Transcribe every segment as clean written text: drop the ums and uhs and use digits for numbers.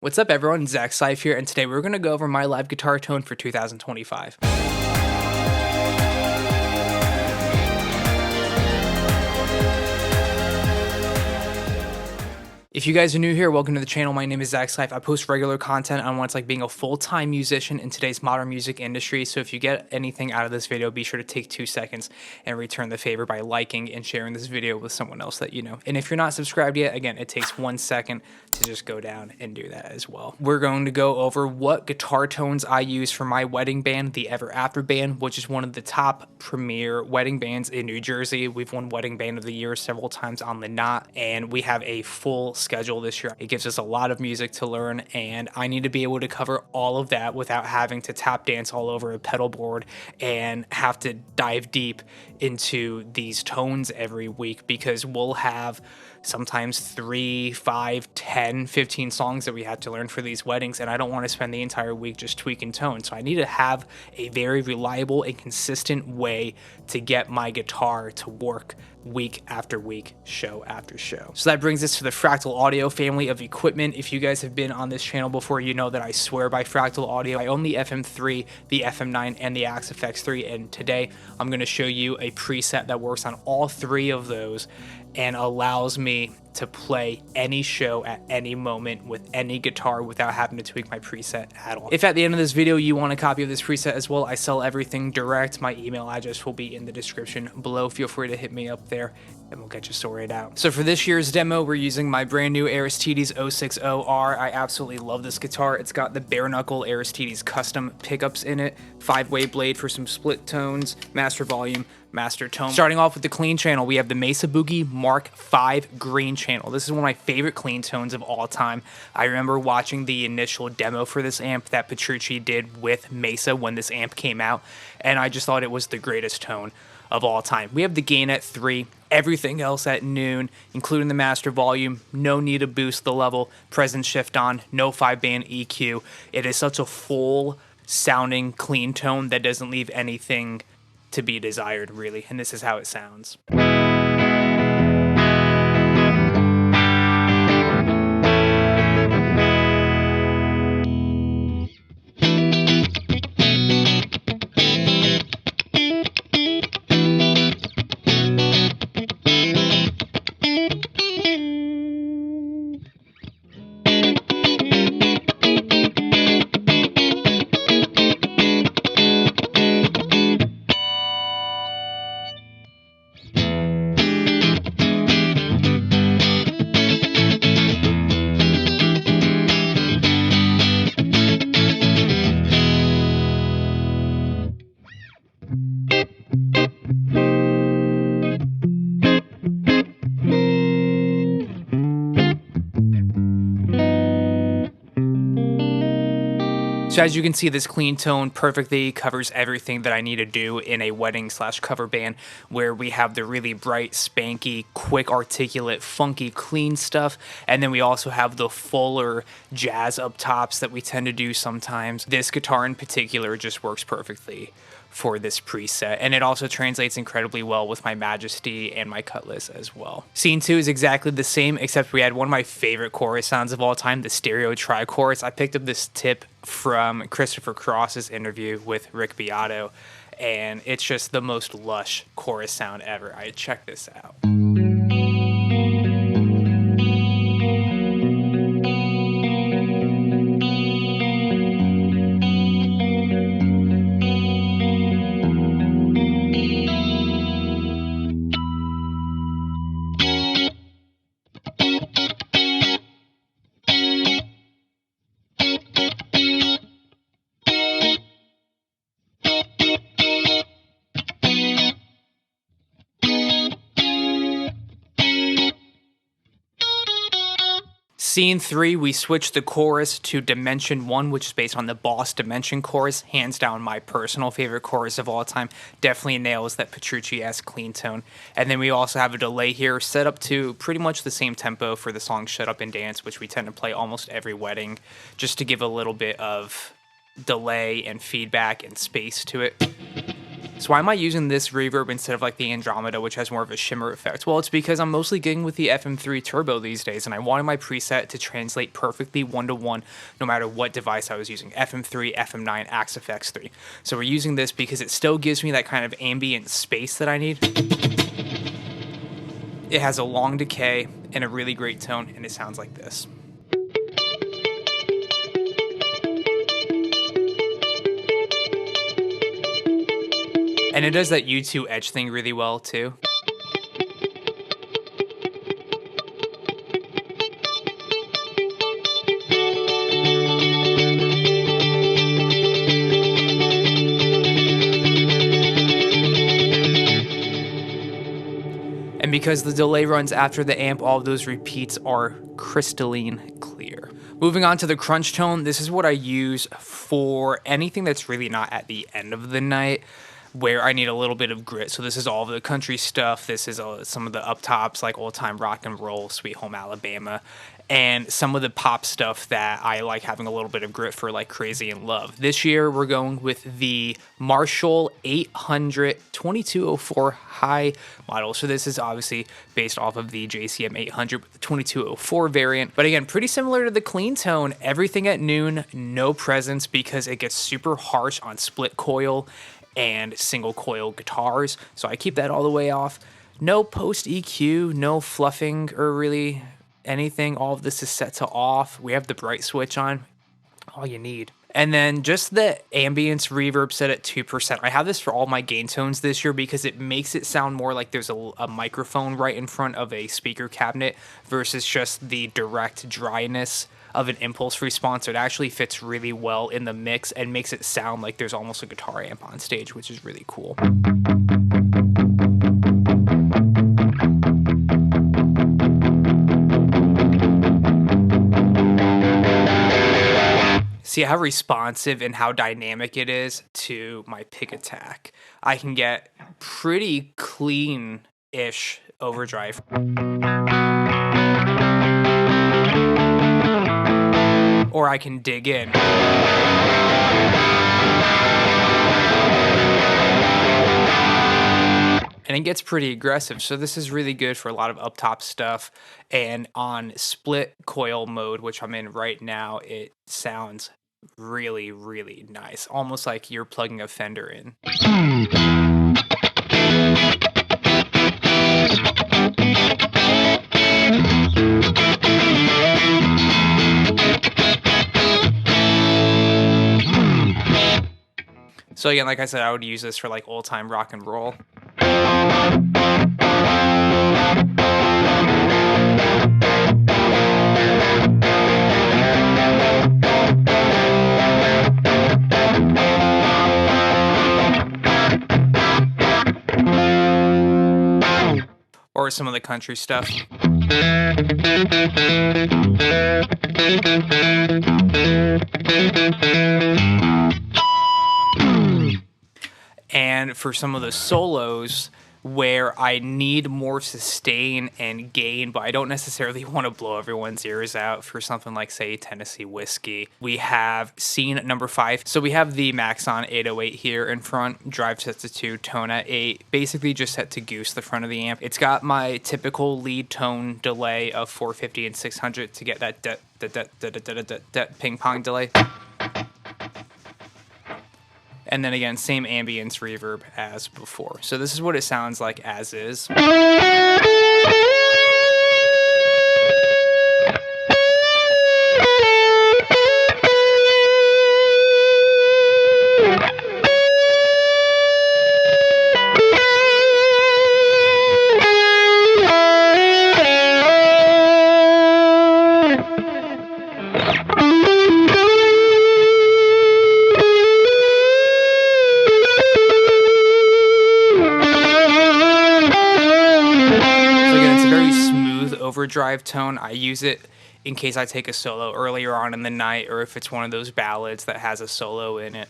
What's up everyone, Zach Seif here, and today we're going to go over my live guitar tone for 2025. If you guys are new here, welcome to the channel. My name is Zach Seif. I post regular content on what it's like being a full-time musician in today's modern music industry. So if you get anything out of this video, be sure to take 2 seconds and return the favor by liking and sharing this video with someone else that you know. And if you're not subscribed yet, again, it takes 1 second to just go down and do that as well. We're going to go over what guitar tones I use for my wedding band, the Ever After Band, which is one of the top premier wedding bands in New Jersey. We've won Wedding Band of the Year several times on the Knot, and we have a full schedule this year. It gives us a lot of music to learn, and I need to be able to cover all of that without having to tap dance all over a pedal board and have to dive deep into these tones every week, because we'll have sometimes 3, 5, 10, 15 songs that we have to learn for these weddings, and I don't want to spend the entire week just tweaking tones. So I need to have a very reliable and consistent way to get my guitar to work week after week, show after show. So that brings us to the Fractal Audio family of equipment. If you guys have been on this channel before, you know that I swear by Fractal Audio. I own the FM3, the FM9, and the Axe FX-III, and today I'm going to show you a preset that works on all 3 of those and allows me to play any show at any moment with any guitar without having to tweak my preset at all. If at the end of this video you want a copy of this preset as well, I sell everything direct. My email address will be in the description below. Feel free to hit me up there and we'll get you sorted out. So for this year's demo, we're using my brand new Aristides 060R. I absolutely love this guitar. It's got the bare knuckle Aristides custom pickups in it, 5-way blade for some split tones, master volume, master tone. Starting off with the clean channel, we have the Mesa Boogie Mark V green channel. This is one of my favorite clean tones of all time. I remember watching the initial demo for this amp that Petrucci did with Mesa when this amp came out, and I just thought it was the greatest tone of all time. We have the gain at 3, everything else at noon, including the master volume, no need to boost the level, presence shift on, no 5-band EQ. It is such a full sounding clean tone that doesn't leave anything to be desired, really, and this is how it sounds. So as you can see, this clean tone perfectly covers everything that I need to do in a wedding / cover band, where we have the really bright, spanky, quick, articulate, funky, clean stuff, and then we also have the fuller jazz up tops that we tend to do sometimes. This guitar in particular just works perfectly for this preset, and it also translates incredibly well with my Majesty and my Cutlass as well. Scene 2 is exactly the same, except we had one of my favorite chorus sounds of all time, the stereo tri-chorus. I picked up this tip from Christopher Cross's interview with Rick Beato, and it's just the most lush chorus sound ever. Check this out. Scene 3, we switched the chorus to Dimension 1, which is based on the Boss Dimension chorus. Hands down my personal favorite chorus of all time. Definitely nails that Petrucci-esque clean tone. And then we also have a delay here set up to pretty much the same tempo for the song Shut Up and Dance, which we tend to play almost every wedding, just to give a little bit of delay and feedback and space to it. So why am I using this reverb instead of like the Andromeda, which has more of a shimmer effect? Well, it's because I'm mostly gigging with the FM3 Turbo these days, and I wanted my preset to translate perfectly one-to-one no matter what device I was using, FM3, FM9, Axe FX-III. So we're using this because it still gives me that kind of ambient space that I need. It has a long decay and a really great tone, and it sounds like this. And it does that U2 edge thing really well too. And because the delay runs after the amp, all of those repeats are crystalline clear. Moving on to the crunch tone, this is what I use for anything that's really not at the end of the night, where I need a little bit of grit. So this is all of the country stuff. This is some of the up tops like Old Time Rock and Roll, Sweet Home Alabama, and some of the pop stuff that I like having a little bit of grit for, like Crazy in Love. This year we're going with the Marshall 800 2204 high model. So this is obviously based off of the JCM 800 with the 2204 variant. But again, pretty similar to the clean tone. Everything at noon, no presence because it gets super harsh on split coil and single coil guitars, so I keep that all the way off. No post EQ, no fluffing or really anything. All of this is set to off. We have the bright switch on, all you need. And then just the ambience reverb set at 2%. I have this for all my gain tones this year because it makes it sound more like there's a microphone right in front of a speaker cabinet versus just the direct dryness of an impulse response. It actually fits really well in the mix and makes it sound like there's almost a guitar amp on stage, which is really cool. See how responsive and how dynamic it is to my pick attack. I can get pretty clean-ish overdrive. Or I can dig in. And it gets pretty aggressive, so this is really good for a lot of up-top stuff. And on split coil mode, which I'm in right now, it sounds really, really nice. Almost like you're plugging a Fender in. So again, like I said, I would use this for like old time rock and roll. Or some of the country stuff. And for some of the solos where I need more sustain and gain, but I don't necessarily want to blow everyone's ears out, for something like, say, Tennessee Whiskey, we have scene number 5. So we have the Maxon 808 here in front, drive set to 2, tone at 8, basically just set to goose the front of the amp. It's got my typical lead tone delay of 450 and 600 to get that ping pong delay. And then again, same ambience reverb as before. So this is what it sounds like as is. Overdrive tone. I use it in case I take a solo earlier on in the night, or if it's one of those ballads that has a solo in it.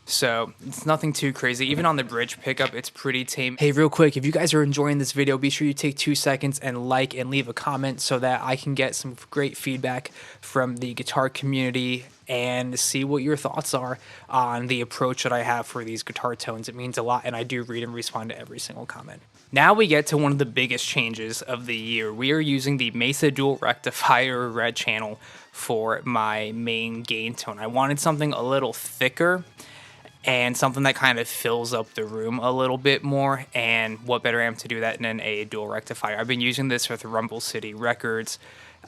So it's nothing too crazy. Even on the bridge pickup, it's pretty tame. Hey, real quick, if you guys are enjoying this video, be sure you take 2 seconds and like and leave a comment so that I can get some great feedback from the guitar community and see what your thoughts are on the approach that I have for these guitar tones. It means a lot, and I do read and respond to every single comment. Now we get to one of the biggest changes of the year. We are using the Mesa Dual Rectifier red channel for my main gain tone. I wanted something a little thicker and something that kind of fills up the room a little bit more, and what better amp to do that than a dual rectifier. I've been using this with Rumble City Records,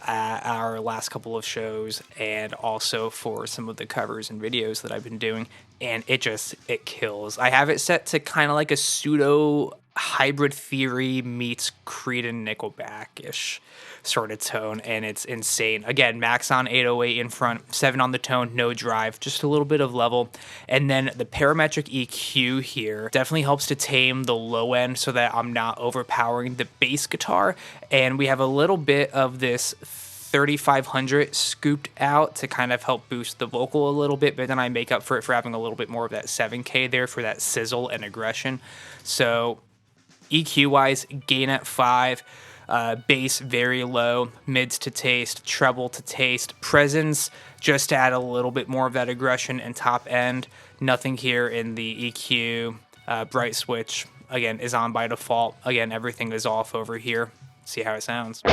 our last couple of shows, and also for some of the covers and videos that I've been doing, and it kills. I have it set to kind of like a pseudo Hybrid Theory meets Creed and Nickelback-ish sort of tone, and it's insane. Again, max on 808 in front, 7 on the tone, no drive, just a little bit of level. And then the parametric EQ here definitely helps to tame the low end so that I'm not overpowering the bass guitar. And we have a little bit of this 3500 scooped out to kind of help boost the vocal a little bit, but then I make up for it for having a little bit more of that 7K there for that sizzle and aggression. So EQ wise, gain at 5, bass very low, mids to taste, treble to taste, presence just to add a little bit more of that aggression, and top end, nothing here in the EQ. Bright switch, again, is on by default. Again, everything is off over here. See how it sounds.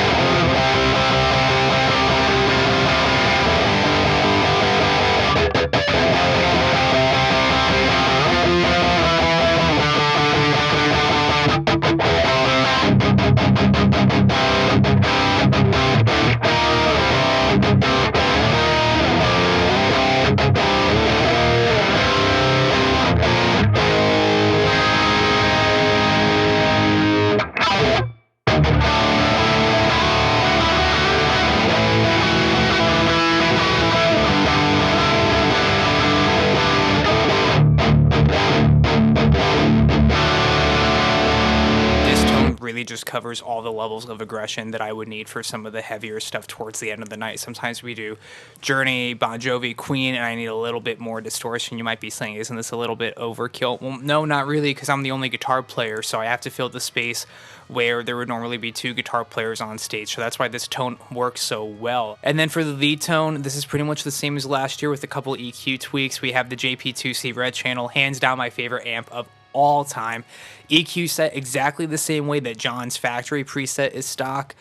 Really just covers all the levels of aggression that I would need for some of the heavier stuff towards the end of the night. Sometimes we do Journey, Bon Jovi, Queen, and I need a little bit more distortion. You might be saying, isn't this a little bit overkill? Well, no, not really, because I'm the only guitar player, so I have to fill the space where there would normally be 2 guitar players on stage. So that's why this tone works so well. And then for the lead tone, this is pretty much the same as last year with a couple EQ tweaks. We have the JP2C red channel, hands down my favorite amp of all time. EQ set exactly the same way that John's factory preset is stock.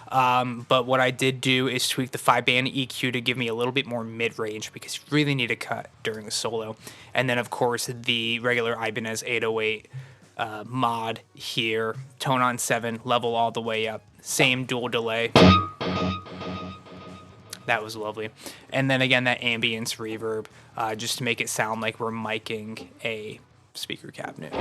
But what I did do is tweak the 5-band EQ to give me a little bit more mid-range, because you really need a cut during a solo. And then, of course, the regular Ibanez 808 mod here, tone on 7, level all the way up, same dual delay. That was lovely. And then again, that ambience reverb, just to make it sound like we're miking a speaker cabinet.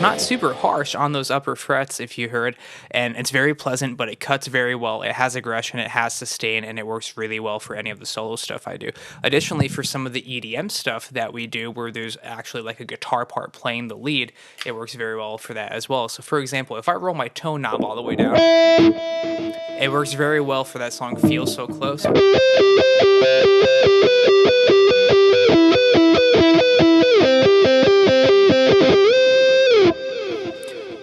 Not super harsh on those upper frets, if you heard, and it's very pleasant, but it cuts very well. It has aggression, it has sustain, and it works really well for any of the solo stuff I do. Additionally, for some of the EDM stuff that we do where there's actually like a guitar part playing the lead, it works very well for that as well. So for example, if I roll my tone knob all the way down, it works very well for that song Feel So Close.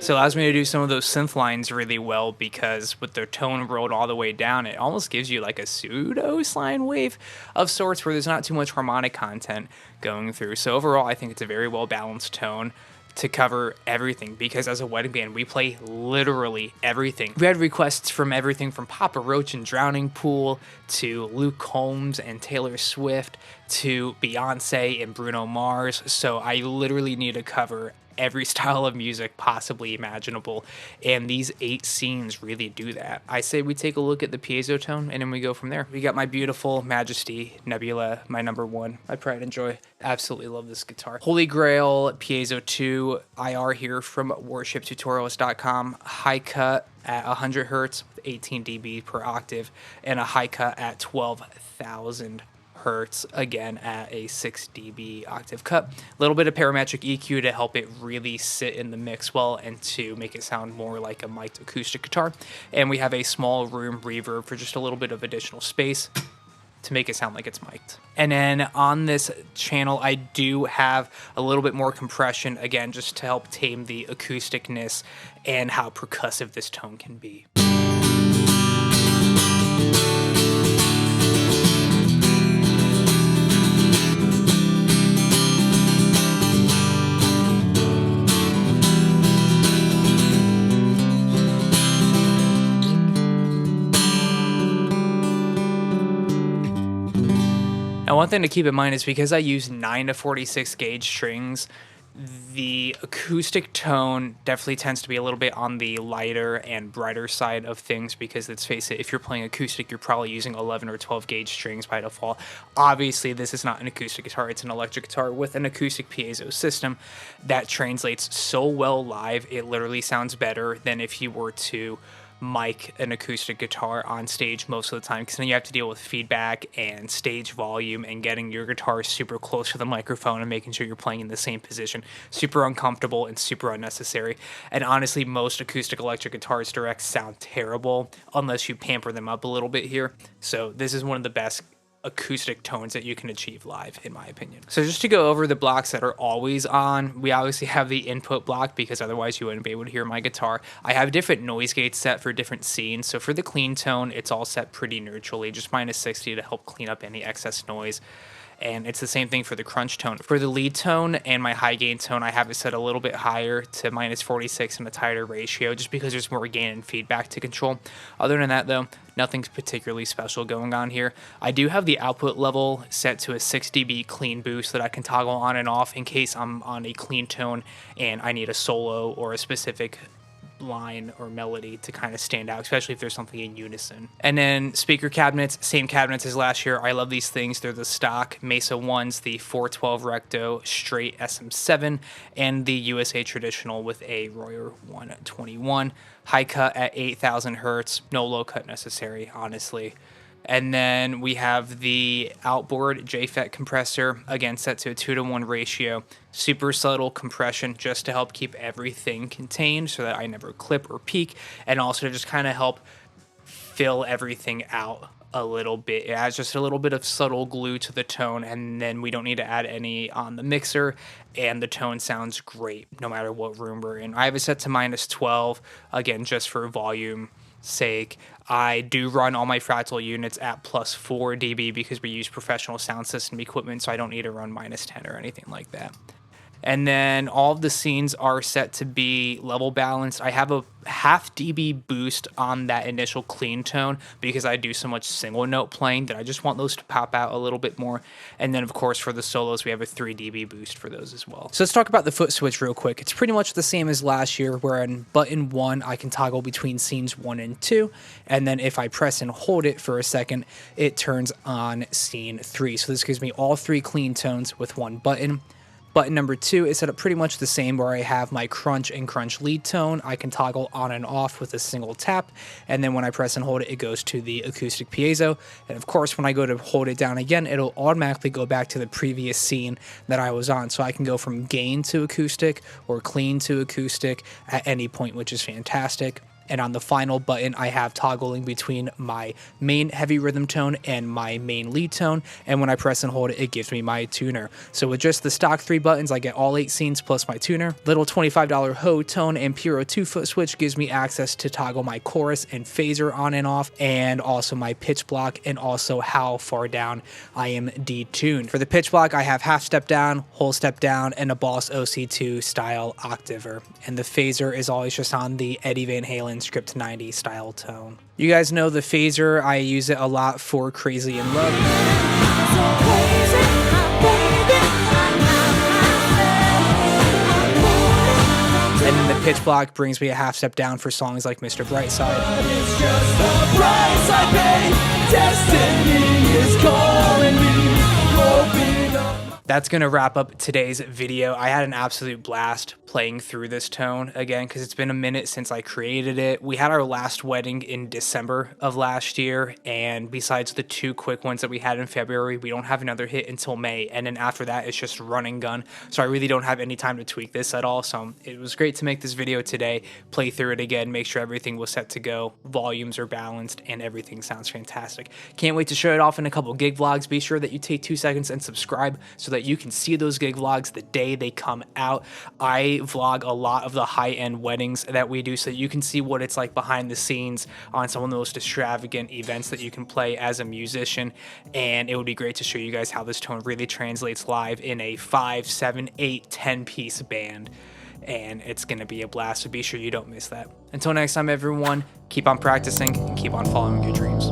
So it allows me to do some of those synth lines really well, because with their tone rolled all the way down, it almost gives you like a pseudo sine wave of sorts where there's not too much harmonic content going through. So overall, I think it's a very well balanced tone to cover everything, because as a wedding band, we play literally everything. We had requests from everything from Papa Roach and Drowning Pool to Luke Combs and Taylor Swift to Beyonce and Bruno Mars. So I literally need to cover every style of music possibly imaginable, and these 8 scenes really do that. I say we take a look at the piezo tone, and then we go from there. We got my beautiful Majesty Nebula, my number 1, my pride and joy. Absolutely love this guitar. Holy Grail Piezo 2 IR here from worshiptutorials.com. High cut at 100 hertz, 18 dB per octave, and a high cut at 12,000 hertz, again at a 6 dB octave cut. A little bit of parametric EQ to help it really sit in the mix well and to make it sound more like a mic'd acoustic guitar. And we have a small room reverb for just a little bit of additional space to make it sound like it's mic'd. And then on this channel, I do have a little bit more compression, again, just to help tame the acousticness and how percussive this tone can be. Now, one thing to keep in mind is because I use 9 to 46 gauge strings, the acoustic tone definitely tends to be a little bit on the lighter and brighter side of things because, let's face it, if you're playing acoustic, you're probably using 11 or 12 gauge strings by default. Obviously, this is not an acoustic guitar, it's an electric guitar with an acoustic piezo system that translates so well live, it literally sounds better than if you were to mic an acoustic guitar on stage most of the time, because then you have to deal with feedback and stage volume and getting your guitar super close to the microphone and making sure you're playing in the same position. Super uncomfortable and super unnecessary. And honestly, most acoustic electric guitars direct sound terrible unless you pamper them up a little bit here. So this is one of the best acoustic tones that you can achieve live, in my opinion. So just to go over the blocks that are always on, we obviously have the input block because otherwise you wouldn't be able to hear my guitar. I have different noise gates set for different scenes. So for the clean tone, it's all set pretty neutrally, just minus 60 to help clean up any excess noise. And it's the same thing for the crunch tone. For the lead tone and my high gain tone, I have it set a little bit higher to minus 46 in a tighter ratio, just because there's more gain and feedback to control. Other than that though, nothing's particularly special going on here. I do have the output level set to a 6 dB clean boost that I can toggle on and off in case I'm on a clean tone and I need a solo or a specific line or melody to kind of stand out, especially if there's something in unison. And then speaker cabinets, same cabinets as last year. I love these things. They're the stock Mesa ones, the 412 Recto straight SM7, and the USA traditional with a Royer 121. High cut at 8,000 hertz, no low cut necessary, honestly. And then we have the outboard JFET compressor, again set to a 2-to-1 ratio. Super subtle compression just to help keep everything contained so that I never clip or peak, and also to just kind of help fill everything out a little bit. It adds just a little bit of subtle glue to the tone, and then we don't need to add any on the mixer, and the tone sounds great no matter what room we're in. I have it set to minus 12, again just for volume sake. I do run all my Fractal units at plus 4 dB because we use professional sound system equipment, so I don't need to run minus 10 or anything like that. And then all of the scenes are set to be level balanced. I have a half dB boost on that initial clean tone because I do so much single note playing that I just want those to pop out a little bit more. And then of course for the solos, we have a 3 dB boost for those as well. So let's talk about the foot switch real quick. It's pretty much the same as last year, where in button 1, I can toggle between scenes 1 and 2. And then if I press and hold it for a second, it turns on scene 3. So this gives me all 3 clean tones with one button. Button number 2 is set up pretty much the same, where I have my crunch and crunch lead tone. I can toggle on and off with a single tap, and then when I press and hold it, it goes to the acoustic piezo. And of course, when I go to hold it down again, it'll automatically go back to the previous scene that I was on. So I can go from gain to acoustic or clean to acoustic at any point, which is fantastic. And on the final button, I have toggling between my main heavy rhythm tone and my main lead tone. And when I press and hold it, it gives me my tuner. So with just the stock 3 buttons, I get all 8 scenes plus my tuner. Little $25 Ho tone and Puro 2 foot switch gives me access to toggle my chorus and phaser on and off, and also my pitch block, and also how far down I am detuned. For the pitch block, I have half step down, whole step down, and a Boss OC2 style octaver. And the phaser is always just on the Eddie Van Halen Script 90 style tone. You guys know the phaser, I use it a lot for Crazy in Love. pitch block brings me a half step down for songs like Mr. Brightside. It's just the price I pay. Destiny is calling me. Open up. That's going to wrap up today's video. I had an absolute blast playing through this tone again because it's been a minute since I created it. We had our last wedding in December of last year, and besides the 2 quick ones that we had in February, we don't have another hit until May, and then after that it's just run and gun. So I really don't have any time to tweak this at all. So it was great to make this video today, play through it again, make sure everything was set to go, volumes are balanced, and everything sounds fantastic. Can't wait to show it off in a couple gig vlogs. Be sure that you take 2 seconds and subscribe so that you can see those gig vlogs the day they come out. I vlog a lot of the high-end weddings that we do so that you can see what it's like behind the scenes on some of the most extravagant events that you can play as a musician, and it would be great to show you guys how this tone really translates live in a 5, 7, 8, 10 piece band, and it's gonna be a blast, so be sure you don't miss that. Until next time, everyone, keep on practicing and keep on following your dreams.